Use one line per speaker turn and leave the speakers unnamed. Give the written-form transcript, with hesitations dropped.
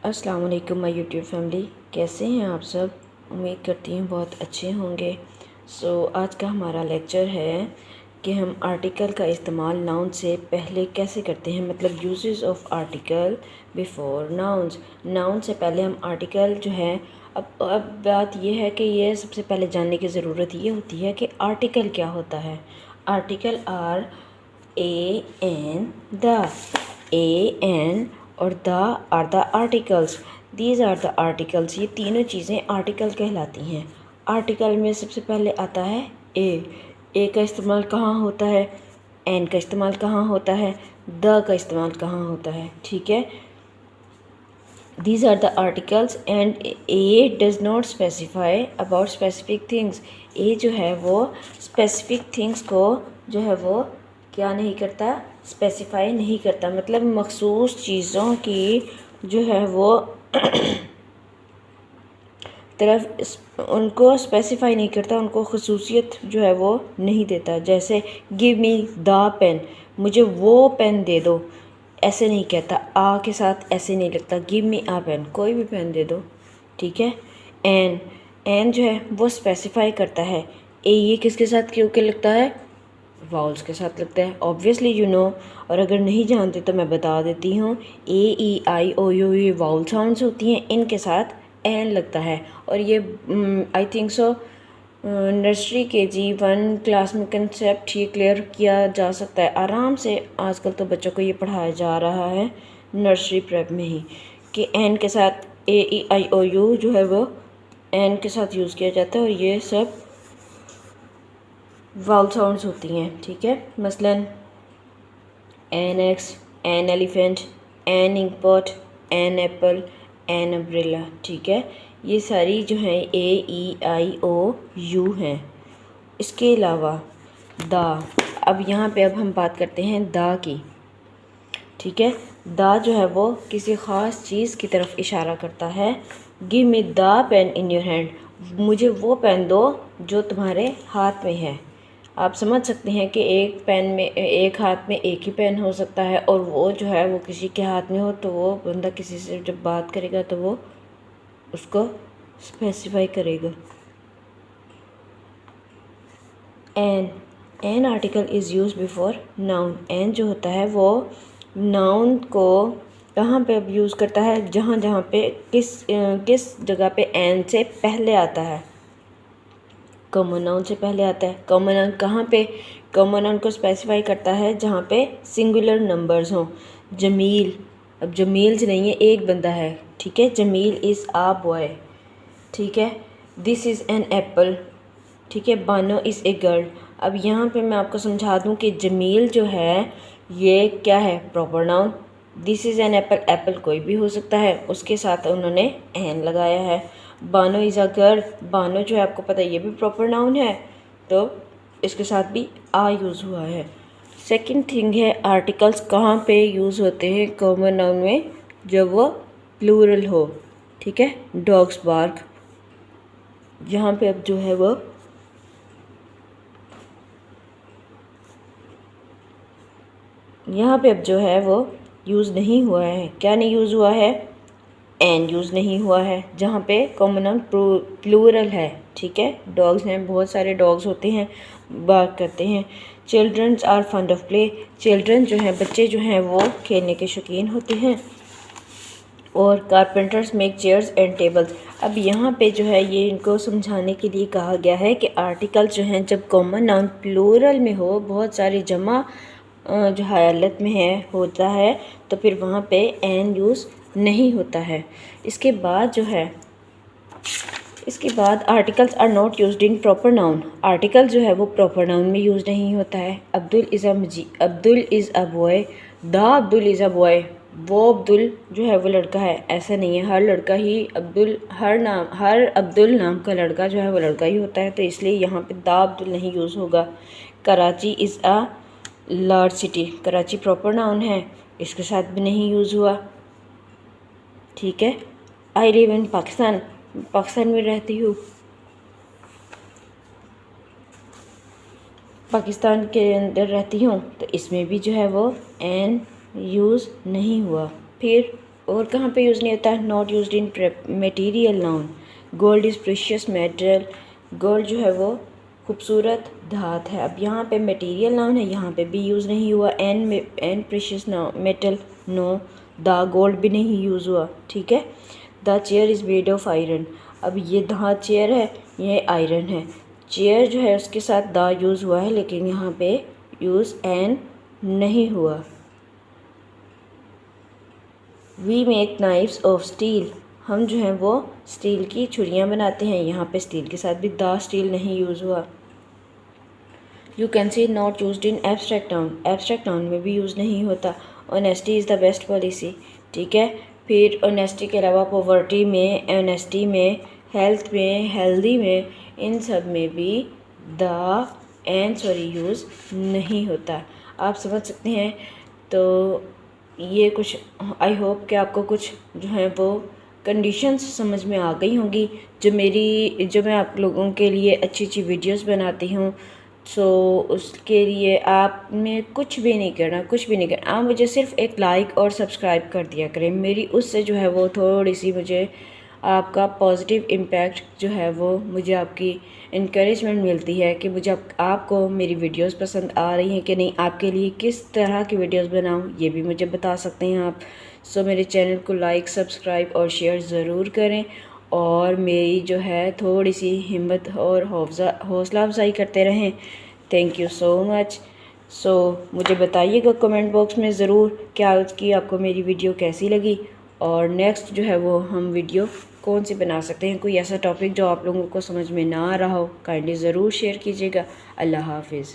अस्सलाम वालेकुम my YouTube family, कैसे हैं आप सब। उम्मीद करती हूँ बहुत अच्छे होंगे। आज का हमारा लेक्चर है कि हम आर्टिकल का इस्तेमाल नाउन से पहले कैसे करते हैं, मतलब uses of article before nouns. Noun से पहले हम आर्टिकल जो है, अब बात यह है कि ये सबसे पहले जानने की ज़रूरत ये होती है कि आर्टिकल क्या होता है। Article are a an the, a an और the are the articles. These are the articles. ये तीनों चीज़ें आर्टिकल कहलाती हैं। आर्टिकल में सबसे पहले आता है ए का इस्तेमाल कहाँ होता है, एन का इस्तेमाल कहाँ होता है, द का इस्तेमाल कहाँ होता है। ठीक है, these are the articles and a does not specify about specific things। a जो है वो specific things को जो है वो क्या नहीं करता, स्पेसिफाई नहीं करता, मतलब मखसूस चीज़ों की जो है वो तरफ उनको स्पेसिफाई नहीं करता, उनको खसूसियत जो है वो नहीं देता। जैसे गिव मी द पेन, मुझे वो पेन दे दो, ऐसे नहीं कहता। आ के साथ ऐसे नहीं लगता, गिव मी आ पेन, कोई भी पेन दे दो। ठीक है। एन जो है वो स्पेसिफाई करता है। ये किसके साथ क्यों के लगता है, वाउल्स के साथ लगता है, ऑब्वियसली यू नो। और अगर नहीं जानते तो मैं बता देती हूँ, ए ई आई ओ यू, ये वाउल साउंड्स होती हैं, इनके साथ एन लगता है। और ये I think so nursery KG1 class में कंसेप्ट ये क्लियर किया जा सकता है आराम से। आजकल तो बच्चों को ये पढ़ाया जा रहा है नर्सरी प्रेप में ही, कि एन के साथ ए ई आई ओ यू जो है वो एन के साथ यूज़ किया जाता है, और ये सब वाउल साउंड्स होती हैं। ठीक है, मसलन an axe, an elephant, an ink pot, an apple, an umbrella. ठीक है, ये सारी जो हैं ए ई आई ओ यू हैं। इसके अलावा द, अब यहाँ पे अब हम बात करते हैं द की। ठीक है, द जो है वो किसी ख़ास चीज़ की तरफ इशारा करता है। Give me the pain in your hand, मुझे वो पेन दो जो तुम्हारे हाथ में है। आप समझ सकते हैं कि एक पेन में, एक हाथ में एक ही पेन हो सकता है, और वो जो है वो किसी के हाथ में हो तो वो बंदा किसी से जब बात करेगा तो वो उसको स्पेसिफाई करेगा। An article is use before noun. An जो होता है वो नाउन को कहाँ पे अब यूज़ करता है, जहाँ जहाँ पे किस जगह पे एन से पहले आता है, कॉमन नाउन से पहले आता है। कॉमन नाउन कहाँ पे, कॉमन नाउन को स्पेसिफाई करता है जहाँ पे सिंगुलर नंबर्स हों। जमील, अब जमील से नहीं है, एक बंदा है। ठीक है, जमील इज़ आ बॉय। ठीक है, दिस इज़ एन एप्पल। ठीक है, बानो इज़ ए गर्ल। अब यहाँ पे मैं आपको समझा दूँ कि जमील जो है ये क्या है, proper noun. This is an apple, Apple कोई भी हो सकता है, उसके साथ उन्होंने एन लगाया है। Bano is a girl, Bano जो है आपको पता है ये भी प्रॉपर नाउन है, तो इसके साथ भी आ यूज़ हुआ है। सेकंड थिंग है, आर्टिकल्स कहाँ पे यूज़ होते हैं कॉमन नाउन में, जब वो प्लूरल हो। ठीक है, डॉग्स बार्क, यहाँ पे अब जो है वो यहाँ पे अब जो है वो यूज़ नहीं हुआ है। क्या नहीं यूज़ हुआ है, एन यूज़ नहीं हुआ है जहाँ पे कॉमन नाउन प्लूरल है। ठीक है, डॉग्स हैं, बहुत सारे डॉग्स होते हैं, बात करते हैं। Childrens are fond of play, children जो हैं, बच्चे जो हैं वो खेलने के शौकीन होते हैं। और carpenters make chairs and tables. अब यहाँ पे जो है ये इनको समझाने के लिए कहा गया है कि आर्टिकल जो हैं जब कॉमन नाउन प्लूरल में हो, बहुत सारी जमा जो हालत में है होता है, तो फिर वहाँ पे एन यूज़ नहीं होता है। इसके बाद जो है, इसके बाद articles are not used in proper noun. Article जो है वो प्रॉपर नाउन में यूज़ नहीं होता है। Abdul is a boy, the Abdul is a boy, वो अब्दुल जो है वो लड़का है, ऐसा नहीं है। हर लड़का ही अब्दुल, हर अब्दुल नाम का लड़का जो है वो लड़का ही होता है, तो इसलिए यहाँ पे द अब्दुल नहीं यूज़ होगा। Karachi is a large city, Karachi proper noun है, इसके साथ भी नहीं यूज़ हुआ। ठीक है, I live in Pakistan, Pakistan में रहती हूँ, पाकिस्तान के अंदर रहती हूँ, तो इसमें भी जो है वो एन यूज़ नहीं हुआ। फिर और कहाँ पे यूज़ नहीं होता है? Not used in material noun. Gold is precious metal, gold जो है वो खूबसूरत धात है। अब यहाँ पे मटेरियल नाउन है, यहाँ पे भी यूज़ नहीं हुआ। An precious metal no, the gold भी नहीं यूज़ हुआ, ठीक है। The chair is made of iron, अब ये द चेयर है, ये आयरन है। चेयर जो है उसके साथ द यूज़ हुआ है, लेकिन यहाँ पे यूज़ एन नहीं हुआ। We make knifes of steel, हम जो हैं वो स्टील की छुरियाँ बनाते हैं, यहाँ पे स्टील के साथ भी द स्टील नहीं यूज़ हुआ। You can see not used in abstract noun, abstract noun में भी यूज़ नहीं होता। Honesty is the best policy, ठीक है। फिर ऑनेस्टी के अलावा पॉवर्टी में, ऑनेस्टी में, हेल्थ में, हेल्दी में, इन सब में भी द एंड सॉरी यूज़ नहीं होता। आप समझ सकते हैं। तो ये कुछ, आई होप कि आपको कुछ जो है वो कंडीशंस समझ में आ गई होंगी, जो मैं आप लोगों के लिए अच्छी अच्छी वीडियोस बनाती हूँ। सो उसके लिए आप में कुछ भी नहीं करना, आप मुझे सिर्फ एक लाइक और सब्सक्राइब कर दिया करें। मेरी उससे जो है वो थोड़ी सी मुझे आपका पॉजिटिव इम्पैक्ट जो है वो मुझे आपकी इनकरेजमेंट मिलती है कि मुझे आपको मेरी वीडियोस पसंद आ रही हैं कि नहीं, आपके लिए किस तरह की वीडियोस बनाऊं, ये भी मुझे बता सकते हैं आप। सो मेरे चैनल को लाइक, सब्सक्राइब और शेयर ज़रूर करें, और मेरी जो है थोड़ी सी हिम्मत और हौसला अफजाई करते रहें। Thank you so much. So मुझे बताइएगा कमेंट बॉक्स में ज़रूर कि आज की आपको मेरी वीडियो कैसी लगी, और नेक्स्ट जो है वो हम वीडियो कौन सी बना सकते हैं। कोई ऐसा टॉपिक जो आप लोगों को समझ में ना आ रहा हो, काइंडली ज़रूर शेयर कीजिएगा। अल्लाह हाफिज़।